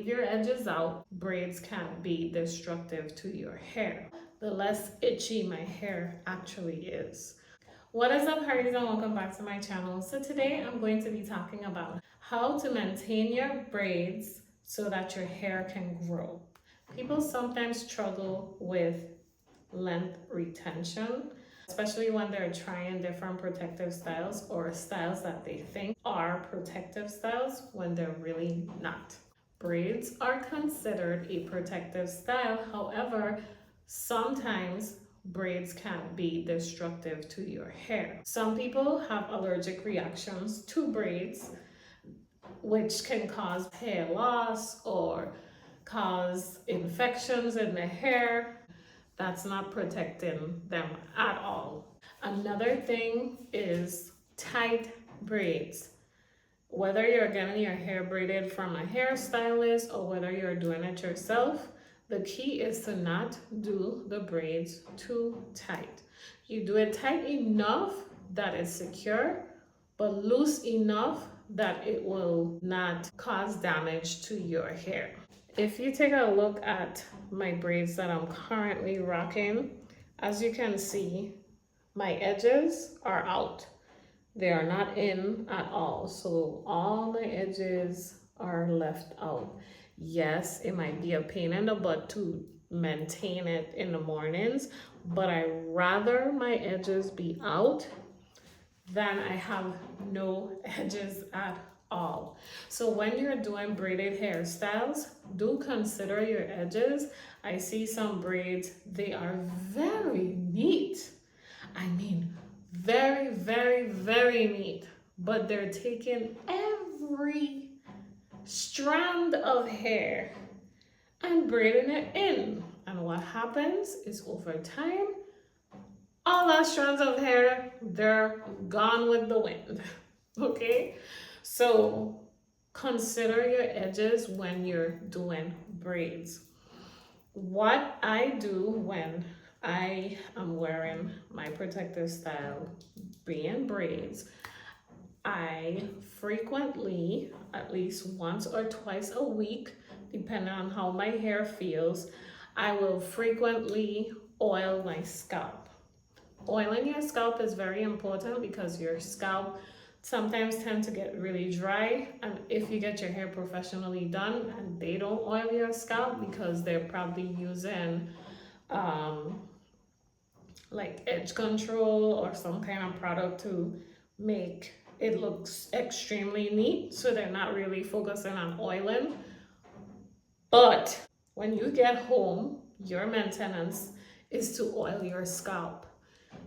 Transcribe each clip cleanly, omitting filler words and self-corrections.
leave your edges out, braids can't be destructive to your hair. The less itchy my hair actually is. What is up, Harries, and welcome back to my channel. So today I'm going to be talking about how to maintain your braids so that your hair can grow. People sometimes struggle with length retention, especially when they're trying different protective styles or styles that they think are protective styles when they're really not. Braids are considered a protective style. However, sometimes braids can be destructive to your hair. Some people have allergic reactions to braids, which can cause hair loss or cause infections in the hair. That's not protecting them at all. Another thing is tight braids. Whether you're getting your hair braided from a hairstylist or whether you're doing it yourself, the key is to not do the braids too tight. You do it tight enough that it's secure, but loose enough that it will not cause damage to your hair. If you take a look at my braids that I'm currently rocking, as you can see, my edges are out. They are not in at all. So all the edges are left out. Yes, it might be a pain in the butt to maintain it in the mornings, but I rather my edges be out than I have no edges at all. So when you're doing braided hairstyles, do consider your edges. I see some braids, they are very neat. I mean, very, very, very neat, but they're taking every strand of hair and braiding it in. And what happens is over time, all that strands of hair, they're gone with the wind. Okay, so consider your edges when you're doing braids. What I do when I am wearing my protective style being braids, I frequently, at least once or twice a week, depending on how my hair feels, I will frequently oil my scalp. Oiling your scalp is very important because your scalp sometimes tend to get really dry, and if you get your hair professionally done and they don't oil your scalp because they're probably using like edge control or some kind of product to make it look extremely neat, so they're not really focusing on oiling. But when you get home, your maintenance is to oil your scalp.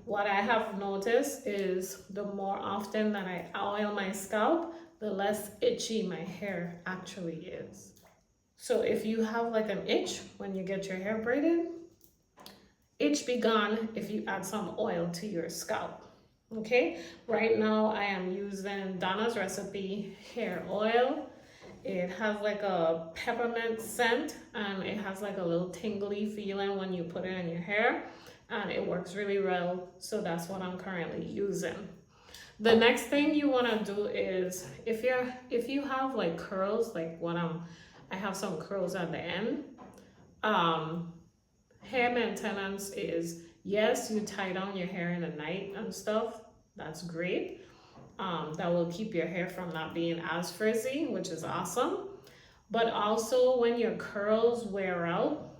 What I have noticed is the more often that I oil my scalp, the less itchy my hair actually is. So if you have like an itch when you get your hair braided, itch be gone if you add some oil to your scalp. Okay, right now I am using Donna's Recipe hair oil. It has like a peppermint scent and it has like a little tingly feeling when you put it in your hair, and it works really well. So that's what I'm currently using. The next thing you want to do is if you have like curls, like I have some curls at the end. Hair maintenance is, yes, you tie down your hair in the night and stuff. That's great. That will keep your hair from not being as frizzy, which is awesome. But also when your curls wear out,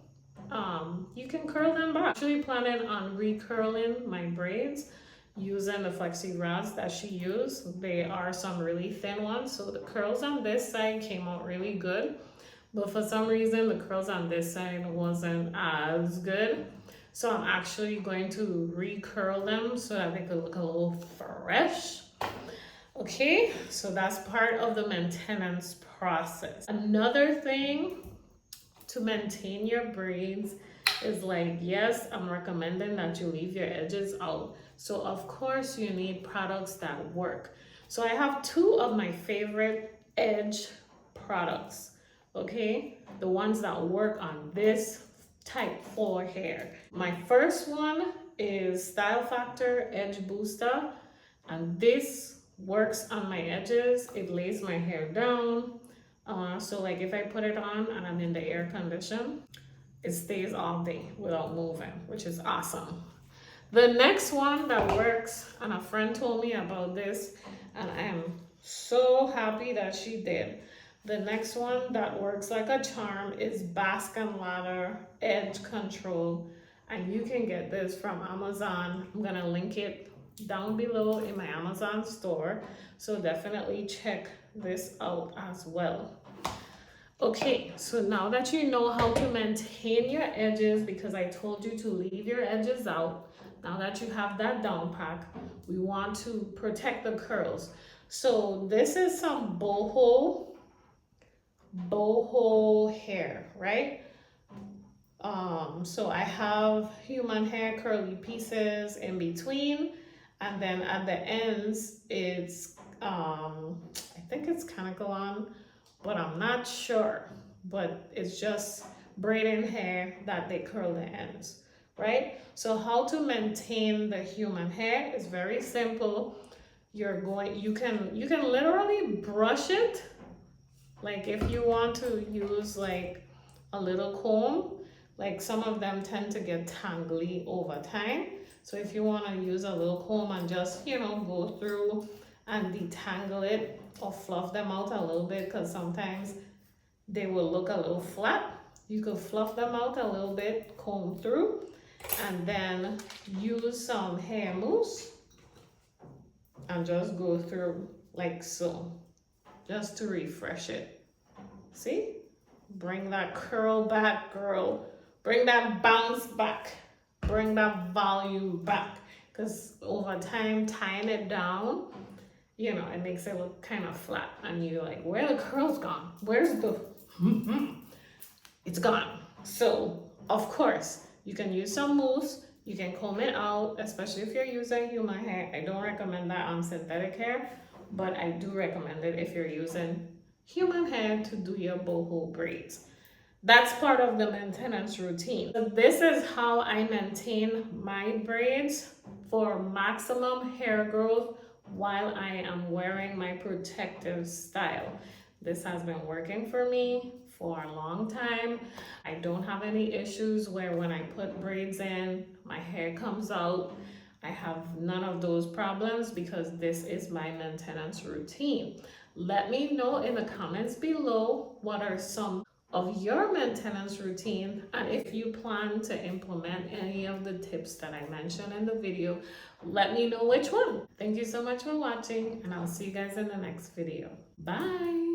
you can curl them back. I'm actually planning on recurling my braids using the flexi rods that she used. They are some really thin ones, so the curls on this side came out really good, but for some reason the curls on this side wasn't as good. So I'm actually going to recurl them so that they could look a little fresh. Okay, so that's part of the maintenance process. Another thing to maintain your braids is like, yes, I'm recommending that you leave your edges out. So of course you need products that work. So I have two of my favorite edge products, okay? The ones that work on this type 4 hair. My first one is Style Factor Edge Booster, and this works on my edges. It lays my hair down. So like if I put it on and I'm in the air condition, it stays all day without moving, which is awesome. The next one that works, and a friend told me about this, and I am so happy that she did. The next one that works like a charm is Basque and Ladder Edge Control, and you can get this from Amazon. I'm gonna link it down below in my Amazon store, so definitely check this out as well. Okay, so now that you know how to maintain your edges, because I told you to leave your edges out, now that you have that down pack, we want to protect the curls. So this is some boho hair, right? So I have human hair curly pieces in between, and then at the ends it's I think it's canicolon, but I'm not sure. But it's just braiding hair that they curl the ends, right? So how to maintain the human hair is very simple. You can literally brush it. Like if you want to use like a little comb, like some of them tend to get tangly over time. So if you want to use a little comb and just, go through and detangle it or fluff them out a little bit, because sometimes they will look a little flat. You could fluff them out a little bit, comb through, and then use some hair mousse and just go through like so, just to refresh it. See? Bring that curl back, girl. Bring that bounce back. Bring that volume back. Because over time, tying it down, it makes it look kind of flat. And you're like, where the curls gone? Where's the... It's gone. So, of course, you can use some mousse. You can comb it out, especially if you're using human hair. I don't recommend that on synthetic hair, but I do recommend it if you're using human hair to do your boho braids. That's part of the maintenance routine. So this is how I maintain my braids for maximum hair growth while I am wearing my protective style. This has been working for me for a long time. I don't have any issues where when I put braids in, my hair comes out. I have none of those problems because this is my maintenance routine. Let me know in the comments below what are some of your maintenance routine, and if you plan to implement any of the tips that I mentioned in the video, let me know which one. Thank you so much for watching, and I'll see you guys in the next video. Bye.